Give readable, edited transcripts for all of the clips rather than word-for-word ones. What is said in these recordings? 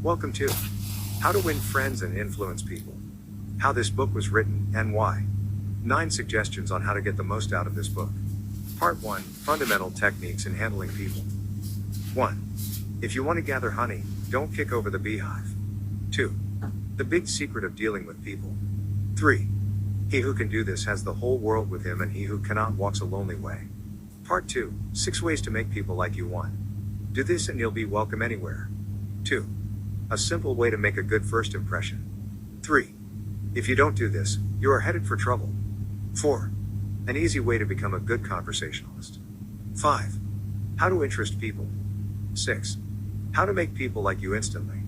Welcome to How to Win Friends and Influence People. How this book was written and why. 9 suggestions on how to get the most out of this book. Part 1, Fundamental Techniques in Handling People. 1. If you want to gather honey, don't kick over the beehive. 2. The big secret of dealing with people. 3. He who can do this has the whole world with him, and he who cannot walks a lonely way. Part 2, 6 ways to make people like you. 1. Do this and you'll be welcome anywhere. 2. A simple way to make a good first impression. 3. If you don't do this, you are headed for trouble. 4. An easy way to become a good conversationalist. 5. How to interest people. 6. How to make people like you instantly.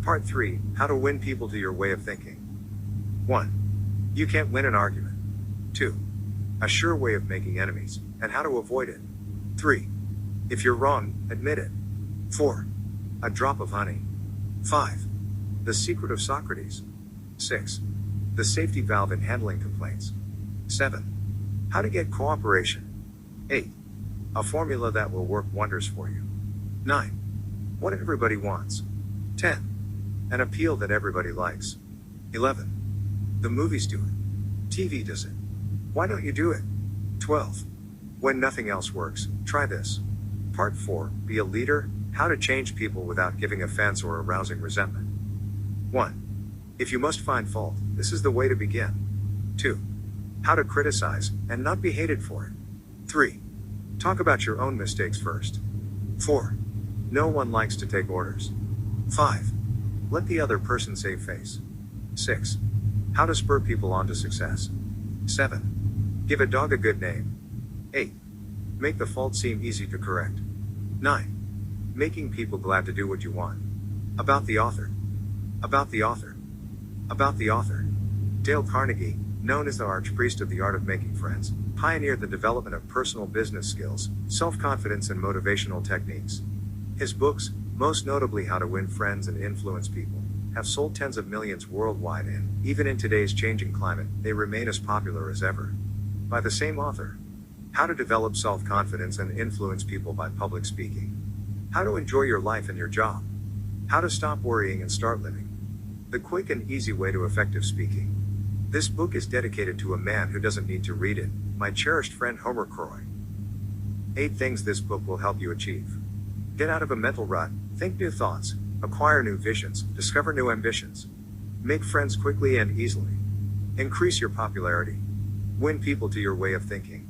Part 3, how to win people to your way of thinking. 1. You can't win an argument. 2. A sure way of making enemies, and how to avoid it. 3. If you're wrong, admit it. 4. A drop of honey. 5. The secret of Socrates. 6. The safety valve in handling complaints. 7. How to get cooperation. 8. A formula that will work wonders for you. 9. What everybody wants. 10. An appeal that everybody likes. 11. The movies do it. TV does it. Why don't you do it? 12. When nothing else works, try this. Part 4, be a leader, how to change people without giving offense or arousing resentment. 1. If you must find fault, this is the way to begin. 2. How to criticize, and not be hated for it. 3. Talk about your own mistakes first. 4. No one likes to take orders. 5. Let the other person save face. 6. How to spur people on to success. 7. Give a dog a good name. 8. Make the fault seem easy to correct. 9. Making people glad to do what you want. About the author. About the author. About the author. Dale Carnegie, known as the archpriest of the art of making friends, pioneered the development of personal business skills, self-confidence, and motivational techniques. His books, most notably How to Win Friends and Influence People, have sold tens of millions worldwide, and, even in today's changing climate, they remain as popular as ever. By the same author. How to develop self-confidence and influence people by public speaking. How to enjoy your life and your job. How to stop worrying and start living. The quick and easy way to effective speaking. This book is dedicated to a man who doesn't need to read it, my cherished friend Homer Croy. 8 things this book will help you achieve. Get out of a mental rut, think new thoughts, acquire new visions, discover new ambitions. Make friends quickly and easily. Increase your popularity. Win people to your way of thinking.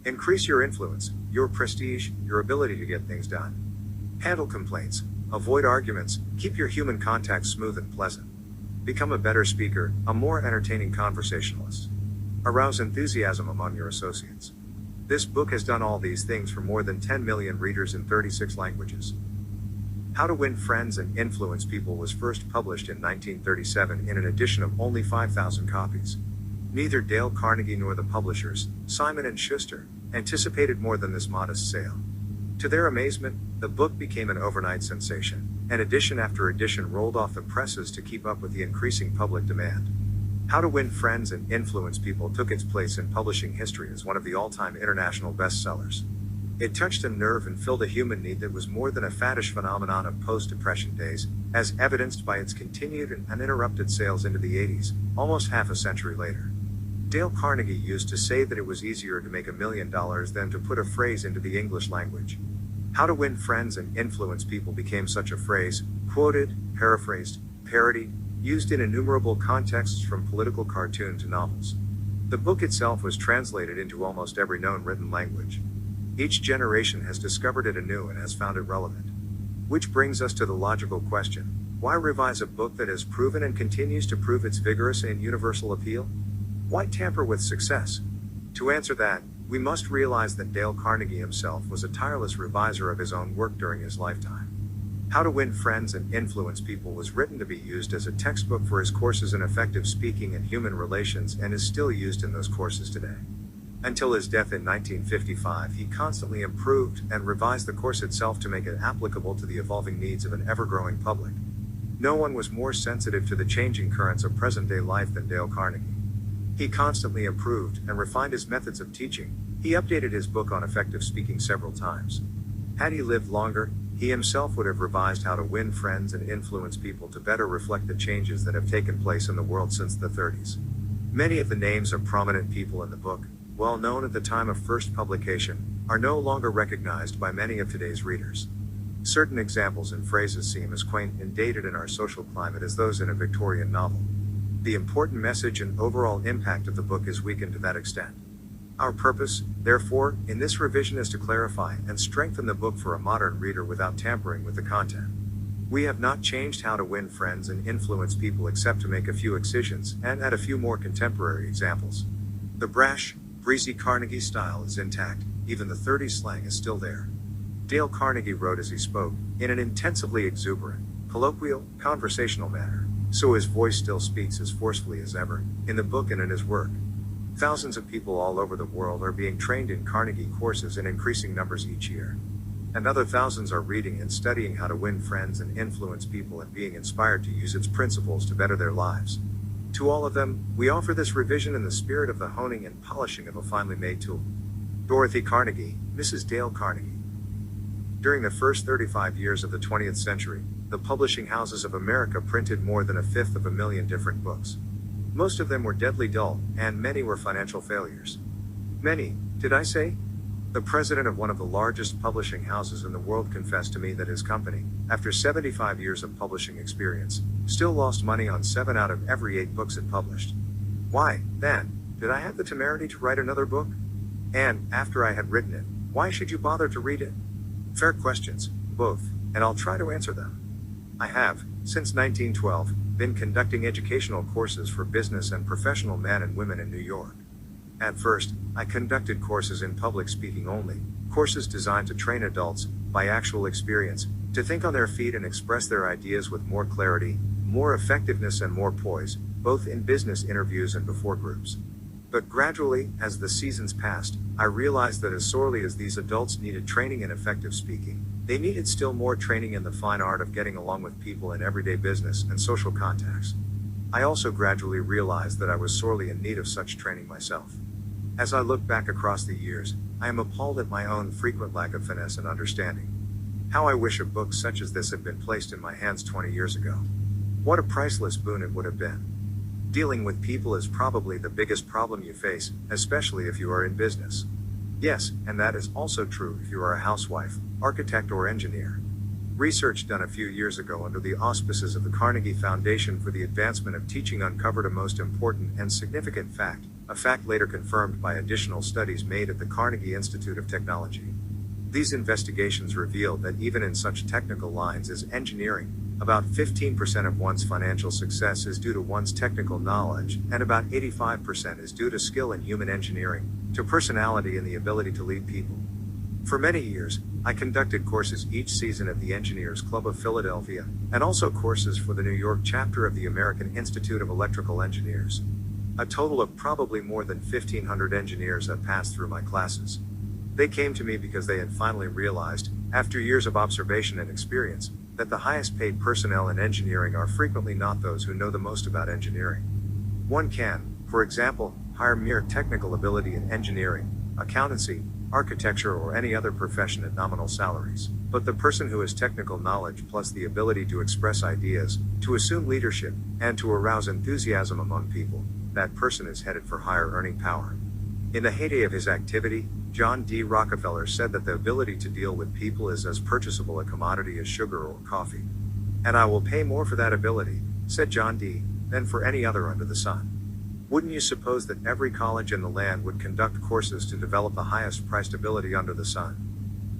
Increase your influence, your prestige, your ability to get things done. Handle complaints. Avoid arguments. Keep your human contact smooth and pleasant. Become a better speaker, a more entertaining conversationalist. Arouse enthusiasm among your associates. This book has done all these things for more than 10 million readers in 36 languages. How to Win Friends and Influence People was first published in 1937 in an edition of only 5,000 copies. Neither Dale Carnegie nor the publishers, Simon & Schuster, anticipated more than this modest sale. To their amazement, the book became an overnight sensation, and edition after edition rolled off the presses to keep up with the increasing public demand. How to Win Friends and Influence People took its place in publishing history as one of the all-time international bestsellers. It touched a nerve and filled a human need that was more than a faddish phenomenon of post-Depression days, as evidenced by its continued and uninterrupted sales into the 80s, almost half a century later. Dale Carnegie used to say that it was easier to make $1 million than to put a phrase into the English language. How to Win Friends and Influence People became such a phrase, quoted, paraphrased, parodied, used in innumerable contexts from political cartoon to novels. The book itself was translated into almost every known written language. Each generation has discovered it anew and has found it relevant. Which brings us to the logical question, why revise a book that has proven and continues to prove its vigorous and universal appeal? Why tamper with success? To answer that, we must realize that Dale Carnegie himself was a tireless reviser of his own work during his lifetime. How to Win Friends and Influence People was written to be used as a textbook for his courses in effective speaking and human relations, and is still used in those courses today. Until his death in 1955, he constantly improved and revised the course itself to make it applicable to the evolving needs of an ever-growing public. No one was more sensitive to the changing currents of present-day life than Dale Carnegie. He constantly improved and refined his methods of teaching. He updated his book on effective speaking several times. Had he lived longer, he himself would have revised How to Win Friends and Influence People to better reflect the changes that have taken place in the world since the 30s. Many of the names of prominent people in the book, well known at the time of first publication, are no longer recognized by many of today's readers. Certain examples and phrases seem as quaint and dated in our social climate as those in a Victorian novel. The important message and overall impact of the book is weakened to that extent. Our purpose, therefore, in this revision is to clarify and strengthen the book for a modern reader without tampering with the content. We have not changed How to Win Friends and Influence People except to make a few excisions and add a few more contemporary examples. The brash, breezy Carnegie style is intact, even the 30s slang is still there. Dale Carnegie wrote as he spoke, in an intensively exuberant, colloquial, conversational manner, so his voice still speaks as forcefully as ever, in the book and in his work. Thousands of people all over the world are being trained in Carnegie courses in increasing numbers each year. And other thousands are reading and studying How to Win Friends and Influence People and being inspired to use its principles to better their lives. To all of them, we offer this revision in the spirit of the honing and polishing of a finely made tool. Dorothy Carnegie, Mrs. Dale Carnegie. During the first 35 years of the 20th century, the publishing houses of America printed more than 1/5 different books. Most of them were deadly dull, and many were financial failures. Many, did I say? The president of one of the largest publishing houses in the world confessed to me that his company, after 75 years of publishing experience, still lost money on 7 out of every 8 books it published. Why, then, did I have the temerity to write another book? And, after I had written it, why should you bother to read it? Fair questions, both, and I'll try to answer them. I have, since 1912, been conducting educational courses for business and professional men and women in New York. At first, I conducted courses in public speaking only, courses designed to train adults, by actual experience, to think on their feet and express their ideas with more clarity, more effectiveness and more poise, both in business interviews and before groups. But gradually, as the seasons passed, I realized that as sorely as these adults needed training in effective speaking, they needed still more training in the fine art of getting along with people in everyday business and social contacts. I also gradually realized that I was sorely in need of such training myself. As I look back across the years, I am appalled at my own frequent lack of finesse and understanding. How I wish a book such as this had been placed in my hands 20 years ago. What a priceless boon it would have been. Dealing with people is probably the biggest problem you face, especially if you are in business. Yes, and that is also true if you are a housewife, architect or engineer. Research done a few years ago under the auspices of the Carnegie Foundation for the Advancement of Teaching uncovered a most important and significant fact, a fact later confirmed by additional studies made at the Carnegie Institute of Technology. These investigations revealed that even in such technical lines as engineering, about 15% of one's financial success is due to one's technical knowledge, and about 85% is due to skill in human engineering, to personality and the ability to lead people. For many years, I conducted courses each season at the Engineers Club of Philadelphia, and also courses for the New York chapter of the American Institute of Electrical Engineers. A total of probably more than 1,500 engineers have passed through my classes. They came to me because they had finally realized, after years of observation and experience, that the highest paid personnel in engineering are frequently not those who know the most about engineering. One can, for example, hire mere technical ability in engineering, accountancy, architecture or any other profession at nominal salaries, but the person who has technical knowledge plus the ability to express ideas, to assume leadership, and to arouse enthusiasm among people, that person is headed for higher earning power. In the heyday of his activity, John D. Rockefeller said that the ability to deal with people is as purchasable a commodity as sugar or coffee. And I will pay more for that ability, said John D., than for any other under the sun. Wouldn't you suppose that every college in the land would conduct courses to develop the highest priced ability under the sun?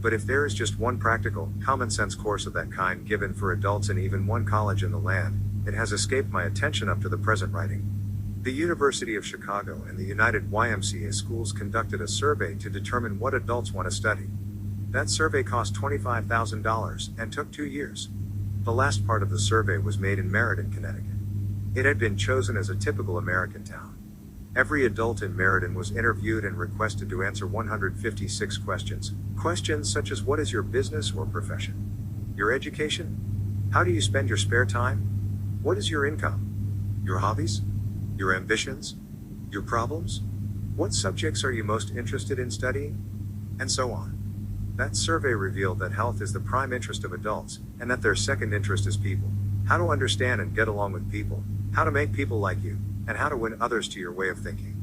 But if there is just one practical, common sense course of that kind given for adults in even one college in the land, it has escaped my attention up to the present writing. The University of Chicago and the United YMCA schools conducted a survey to determine what adults want to study. That survey cost $25,000 and took 2 years. The last part of the survey was made in Meriden, Connecticut. It had been chosen as a typical American town. Every adult in Meriden was interviewed and requested to answer 156 questions. Questions such as what is your business or profession? Your education? How do you spend your spare time? What is your income? Your hobbies? Your ambitions? Your problems? What subjects are you most interested in studying? And so on. That survey revealed that health is the prime interest of adults, and that their second interest is people. How to understand and get along with people, how to make people like you, and how to win others to your way of thinking.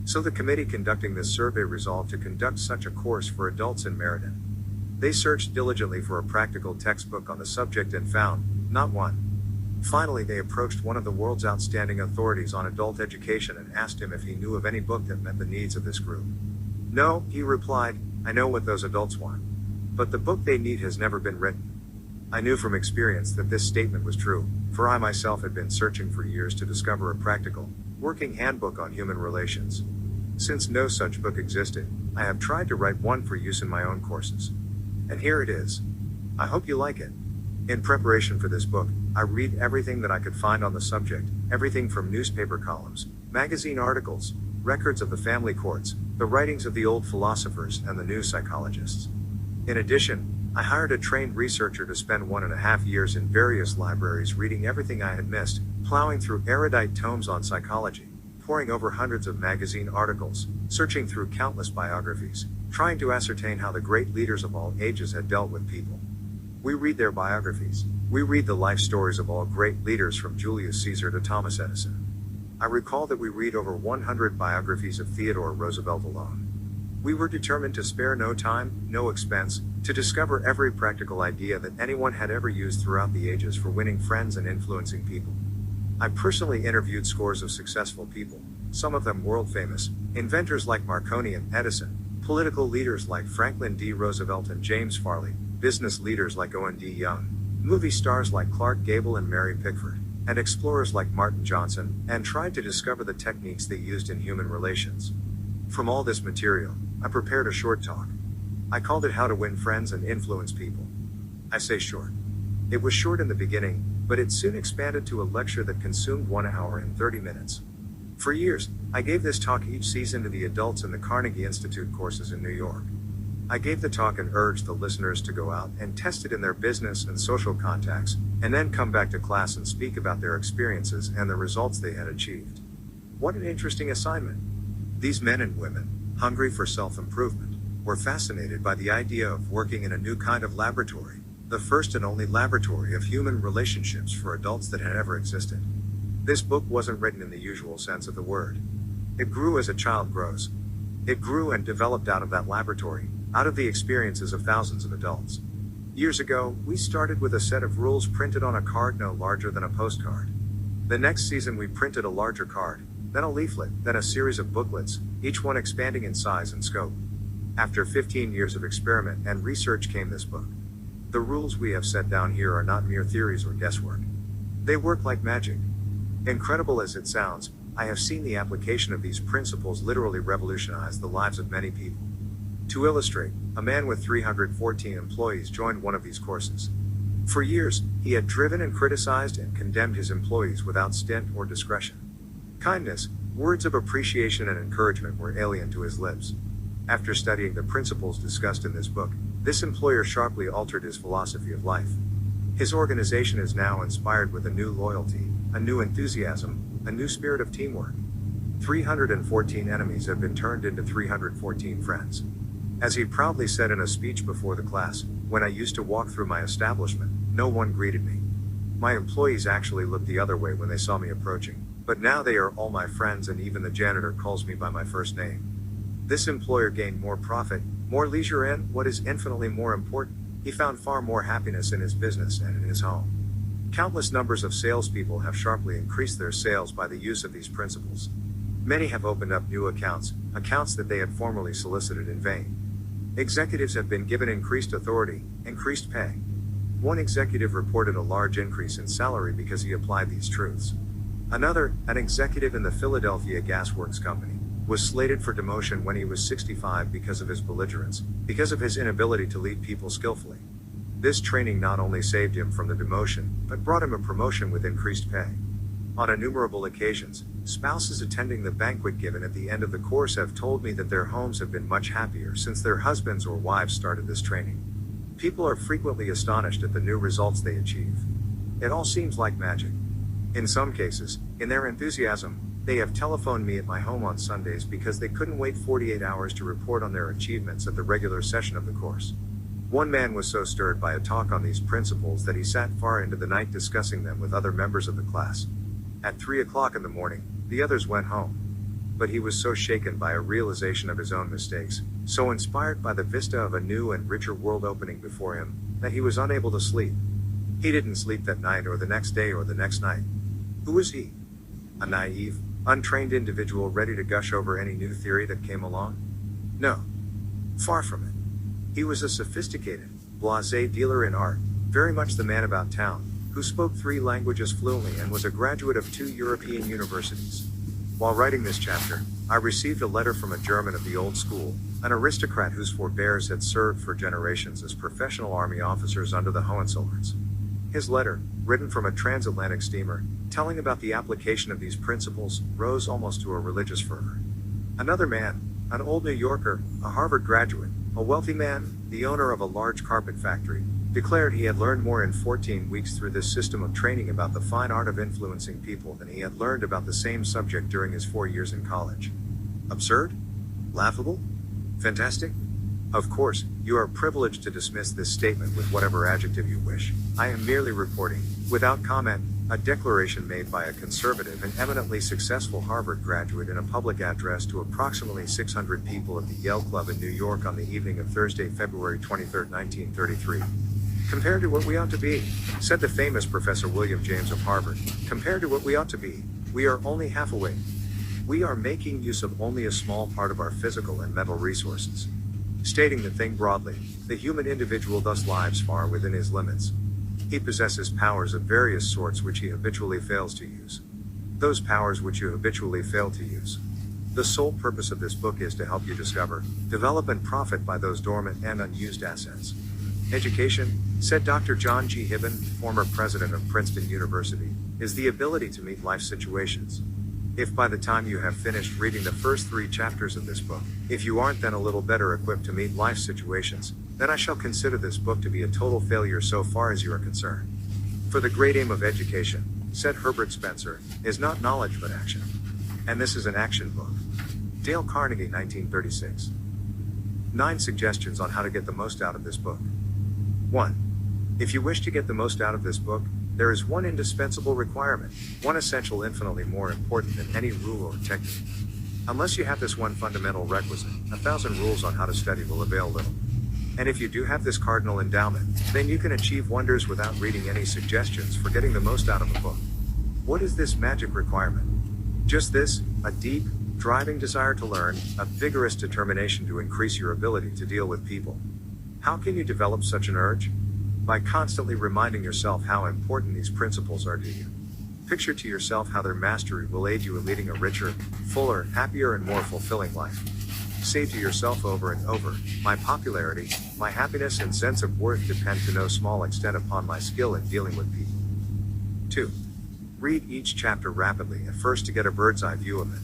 So the committee conducting this survey resolved to conduct such a course for adults in Meriden. They searched diligently for a practical textbook on the subject and found, not one. Finally, they approached one of the world's outstanding authorities on adult education and asked him if he knew of any book that met the needs of this group. No, he replied, I know what those adults want. But the book they need has never been written. I knew from experience that this statement was true, for I myself had been searching for years to discover a practical, working handbook on human relations. Since no such book existed, I have tried to write one for use in my own courses. And here it is. I hope you like it. In preparation for this book, I read everything that I could find on the subject, everything from newspaper columns, magazine articles, records of the family courts, the writings of the old philosophers and the new psychologists. In addition, I hired a trained researcher to spend 1.5 years in various libraries reading everything I had missed, plowing through erudite tomes on psychology, poring over hundreds of magazine articles, searching through countless biographies, trying to ascertain how the great leaders of all ages had dealt with people. We read their biographies. We read the life stories of all great leaders from Julius Caesar to Thomas Edison. I recall that we read over 100 biographies of Theodore Roosevelt alone. We were determined to spare no time, no expense, to discover every practical idea that anyone had ever used throughout the ages for winning friends and influencing people. I personally interviewed scores of successful people, some of them world famous, inventors like Marconi and Edison, political leaders like Franklin D. Roosevelt and James Farley, business leaders like Owen D. Young, movie stars like Clark Gable and Mary Pickford, and explorers like Martin Johnson, and tried to discover the techniques they used in human relations. From all this material, I prepared a short talk. I called it How to Win Friends and Influence People. I say short. It was short in the beginning, but it soon expanded to a lecture that consumed 1 hour and 30 minutes. For years, I gave this talk each season to the adults in the Carnegie Institute courses in New York. I gave the talk and urged the listeners to go out and test it in their business and social contacts, and then come back to class and speak about their experiences and the results they had achieved. What an interesting assignment. These men and women, hungry for self-improvement, were fascinated by the idea of working in a new kind of laboratory, the first and only laboratory of human relationships for adults that had ever existed. This book wasn't written in the usual sense of the word. It grew as a child grows. It grew and developed out of that laboratory, out of the experiences of thousands of adults. Years ago, we started with a set of rules printed on a card no larger than a postcard. The next season we printed a larger card, then a leaflet, then a series of booklets, each one expanding in size and scope. After 15 years of experiment and research came this book. The rules we have set down here are not mere theories or guesswork. They work like magic. Incredible as it sounds, I have seen the application of these principles literally revolutionize the lives of many people. To illustrate, a man with 314 employees joined one of these courses. For years, he had driven and criticized and condemned his employees without stint or discretion. Kindness, words of appreciation and encouragement were alien to his lips. After studying the principles discussed in this book, this employer sharply altered his philosophy of life. His organization is now inspired with a new loyalty, a new enthusiasm, a new spirit of teamwork. 314 enemies have been turned into 314 friends. As he proudly said in a speech before the class, when I used to walk through my establishment, no one greeted me. My employees actually looked the other way when they saw me approaching, but now they are all my friends and even the janitor calls me by my first name. This employer gained more profit, more leisure and, what is infinitely more important, he found far more happiness in his business and in his home. Countless numbers of salespeople have sharply increased their sales by the use of these principles. Many have opened up new accounts that they had formerly solicited in vain. Executives have been given increased authority, increased pay. One executive reported a large increase in salary because he applied these truths. Another, an executive in the Philadelphia Gas Works Company, was slated for demotion when he was 65 because of his belligerence, because of his inability to lead people skillfully. This training not only saved him from the demotion, but brought him a promotion with increased pay. On innumerable occasions, spouses attending the banquet given at the end of the course have told me that their homes have been much happier since their husbands or wives started this training. People are frequently astonished at the new results they achieve. It all seems like magic. In some cases, in their enthusiasm, they have telephoned me at my home on Sundays because they couldn't wait 48 hours to report on their achievements at the regular session of the course. One man was so stirred by a talk on these principles that he sat far into the night discussing them with other members of the class. At 3 o'clock in the morning, the others went home. But he was so shaken by a realization of his own mistakes, so inspired by the vista of a new and richer world opening before him, that he was unable to sleep. He didn't sleep that night or the next day or the next night. Who was he? A naive, untrained individual ready to gush over any new theory that came along? No. Far from it. He was a sophisticated, blasé dealer in art, very much the man about town, who spoke 3 languages fluently and was a graduate of 2 European universities. While writing this chapter, I received a letter from a German of the old school, an aristocrat whose forebears had served for generations as professional army officers under the Hohenzollerns. His letter, written from a transatlantic steamer, telling about the application of these principles, rose almost to a religious fervor. Another man, an old New Yorker, a Harvard graduate, a wealthy man, the owner of a large carpet factory, declared he had learned more in 14 weeks through this system of training about the fine art of influencing people than he had learned about the same subject during his 4 years in college. Absurd? Laughable? Fantastic? Of course, you are privileged to dismiss this statement with whatever adjective you wish. I am merely reporting, without comment, a declaration made by a conservative and eminently successful Harvard graduate in a public address to approximately 600 people at the Yale Club in New York on the evening of Thursday, February 23, 1933. Compared to what we ought to be, said the famous Professor William James of Harvard, compared to what we ought to be, we are only half awake. We are making use of only a small part of our physical and mental resources. Stating the thing broadly, the human individual thus lives far within his limits. He possesses powers of various sorts which he habitually fails to use. Those powers which you habitually fail to use. The sole purpose of this book is to help you discover, develop and profit by those dormant and unused assets. Education, said Dr. John G. Hibben, former president of Princeton University, is the ability to meet life situations. If by the time you have finished reading the first 3 chapters of this book, if you aren't then a little better equipped to meet life situations, then I shall consider this book to be a total failure so far as you are concerned. For the great aim of education, said Herbert Spencer, is not knowledge but action. And this is an action book. Dale Carnegie, 1936. 9 suggestions on how to get the most out of this book. 1. If you wish to get the most out of this book, there is one indispensable requirement, one essential infinitely more important than any rule or technique. Unless you have this one fundamental requisite, 1,000 rules on how to study will avail little. And if you do have this cardinal endowment, then you can achieve wonders without reading any suggestions for getting the most out of a book. What is this magic requirement? Just this, a deep, driving desire to learn, a vigorous determination to increase your ability to deal with people. How can you develop such an urge? By constantly reminding yourself how important these principles are to you. Picture to yourself how their mastery will aid you in leading a richer, fuller, happier and more fulfilling life. Say to yourself over and over, my popularity, my happiness and sense of worth depend to no small extent upon my skill in dealing with people. 2. Read each chapter rapidly at first to get a bird's eye view of it.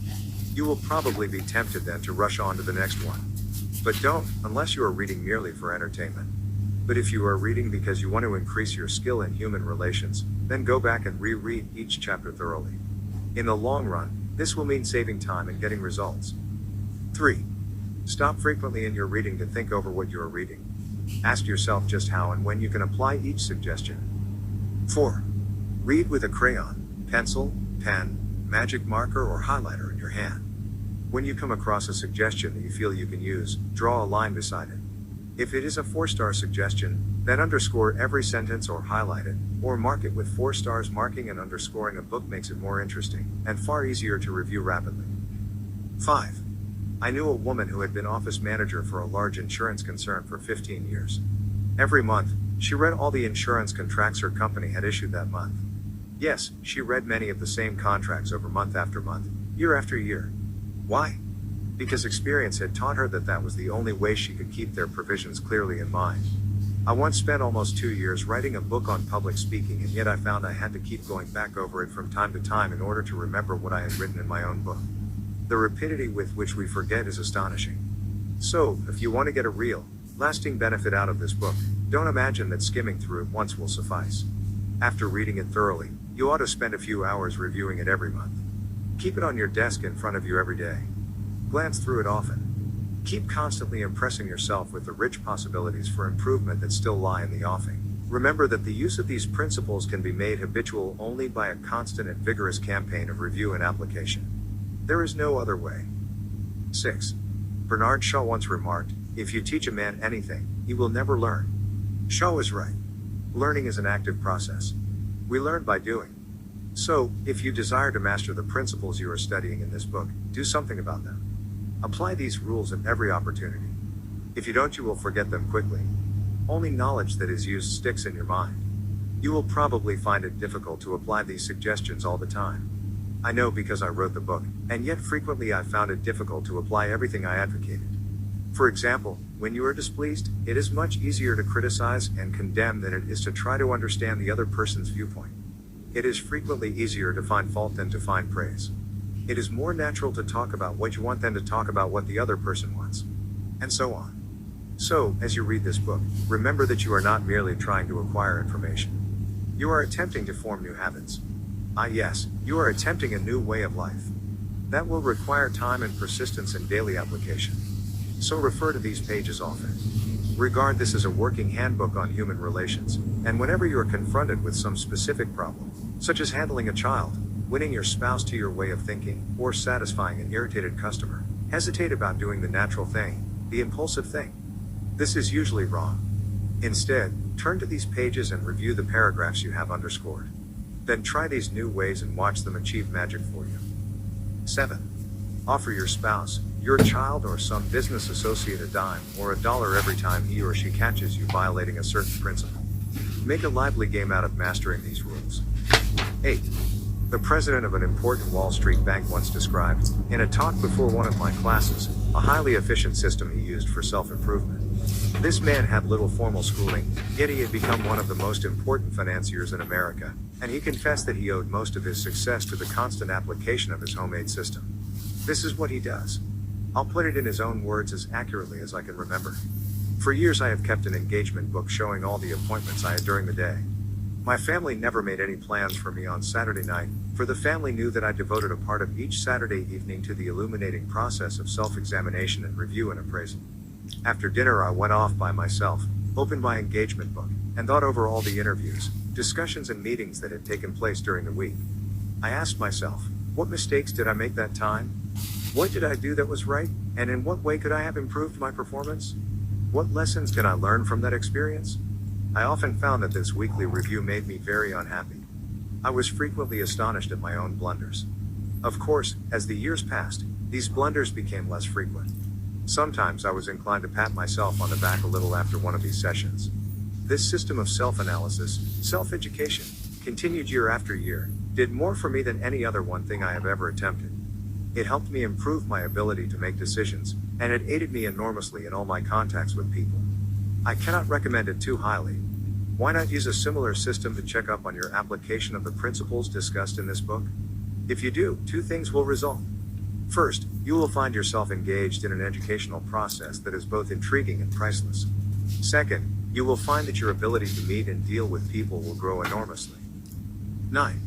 You will probably be tempted then to rush on to the next one. But don't, unless you are reading merely for entertainment. But if you are reading because you want to increase your skill in human relations, then go back and reread each chapter thoroughly. In the long run, this will mean saving time and getting results. 3. Stop frequently in your reading to think over what you are reading. Ask yourself just how and when you can apply each suggestion. 4. Read with a crayon, pencil, pen, magic marker or highlighter in your hand. When you come across a suggestion that you feel you can use, draw a line beside it. If it is a 4-star suggestion, then underscore every sentence or highlight it, or mark it with 4 stars. Marking and underscoring a book makes it more interesting, and far easier to review rapidly. 5. I knew a woman who had been office manager for a large insurance concern for 15 years. Every month, she read all the insurance contracts her company had issued that month. Yes, she read many of the same contracts over month after month, year after year. Why? Because experience had taught her that that was the only way she could keep their provisions clearly in mind. I once spent almost 2 years writing a book on public speaking, and yet I found I had to keep going back over it from time to time in order to remember what I had written in my own book. The rapidity with which we forget is astonishing. So, if you want to get a real, lasting benefit out of this book, don't imagine that skimming through it once will suffice. After reading it thoroughly, you ought to spend a few hours reviewing it every month. Keep it on your desk in front of you every day. Glance through it often. Keep constantly impressing yourself with the rich possibilities for improvement that still lie in the offing. Remember that the use of these principles can be made habitual only by a constant and vigorous campaign of review and application. There is no other way. 6. Bernard Shaw once remarked, "If you teach a man anything, he will never learn." Shaw was right. Learning is an active process. We learn by doing. So, if you desire to master the principles you are studying in this book, do something about them. Apply these rules at every opportunity. If you don't, you will forget them quickly. Only knowledge that is used sticks in your mind. You will probably find it difficult to apply these suggestions all the time. I know because I wrote the book, and yet frequently I found it difficult to apply everything I advocated. For example, when you are displeased, it is much easier to criticize and condemn than it is to try to understand the other person's viewpoint. It is frequently easier to find fault than to find praise. It is more natural to talk about what you want than to talk about what the other person wants. And so on. So, as you read this book, remember that you are not merely trying to acquire information. You are attempting to form new habits. Yes, you are attempting a new way of life. That will require time and persistence in daily application. So refer to these pages often. Regard this as a working handbook on human relations, and whenever you are confronted with some specific problem, such as handling a child, winning your spouse to your way of thinking, or satisfying an irritated customer, hesitate about doing the natural thing, the impulsive thing. This is usually wrong. Instead, turn to these pages and review the paragraphs you have underscored. Then try these new ways and watch them achieve magic for you. 7. Offer your spouse, your child, or some business associate a dime or $1 every time he or she catches you violating a certain principle. Make a lively game out of mastering these rules. 8. The president of an important Wall Street bank once described, in a talk before one of my classes, a highly efficient system he used for self-improvement. This man had little formal schooling, yet he had become one of the most important financiers in America, and he confessed that he owed most of his success to the constant application of his homemade system. This is what he does. I'll put it in his own words as accurately as I can remember. For years I have kept an engagement book showing all the appointments I had during the day. My family never made any plans for me on Saturday night, for the family knew that I devoted a part of each Saturday evening to the illuminating process of self-examination and review and appraisal. After dinner I went off by myself, opened my engagement book, and thought over all the interviews, discussions and meetings that had taken place during the week. I asked myself, what mistakes did I make that time? What did I do that was right, and in what way could I have improved my performance? What lessons can I learn from that experience? I often found that this weekly review made me very unhappy. I was frequently astonished at my own blunders. Of course, as the years passed, these blunders became less frequent. Sometimes I was inclined to pat myself on the back a little after one of these sessions. This system of self-analysis, self-education, continued year after year, did more for me than any other one thing I have ever attempted. It helped me improve my ability to make decisions, and it aided me enormously in all my contacts with people. I cannot recommend it too highly. Why not use a similar system to check up on your application of the principles discussed in this book? If you do, two things will result. First, you will find yourself engaged in an educational process that is both intriguing and priceless. Second, you will find that your ability to meet and deal with people will grow enormously. 9.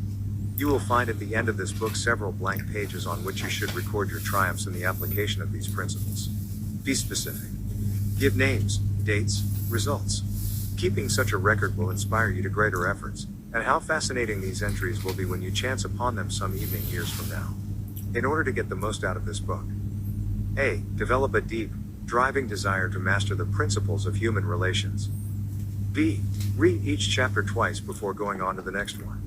You will find at the end of this book several blank pages on which you should record your triumphs in the application of these principles. Be specific. Give names, dates, results. Keeping such a record will inspire you to greater efforts, and how fascinating these entries will be when you chance upon them some evening years from now. In order to get the most out of this book, A. Develop a deep, driving desire to master the principles of human relations. B. Read each chapter twice before going on to the next one.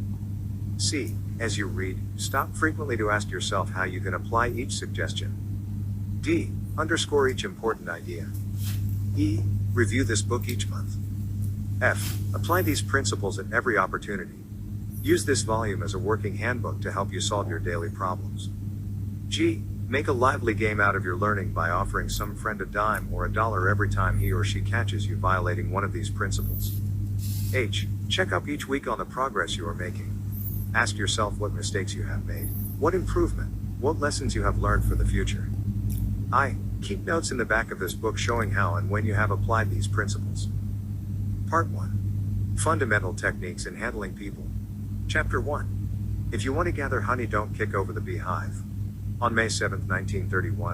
C. As you read, stop frequently to ask yourself how you can apply each suggestion. D. Underscore each important idea. E. Review this book each month. F. Apply these principles at every opportunity. Use this volume as a working handbook to help you solve your daily problems. G. Make a lively game out of your learning by offering some friend a dime or $1 every time he or she catches you violating one of these principles. H. Check up each week on the progress you are making. Ask yourself what mistakes you have made, what improvement, what lessons you have learned for the future. I. Keep notes in the back of this book showing how and when you have applied these principles. Part 1. Fundamental Techniques in Handling People. Chapter 1. If you want to gather honey, don't kick over the beehive. On May 7, 1931,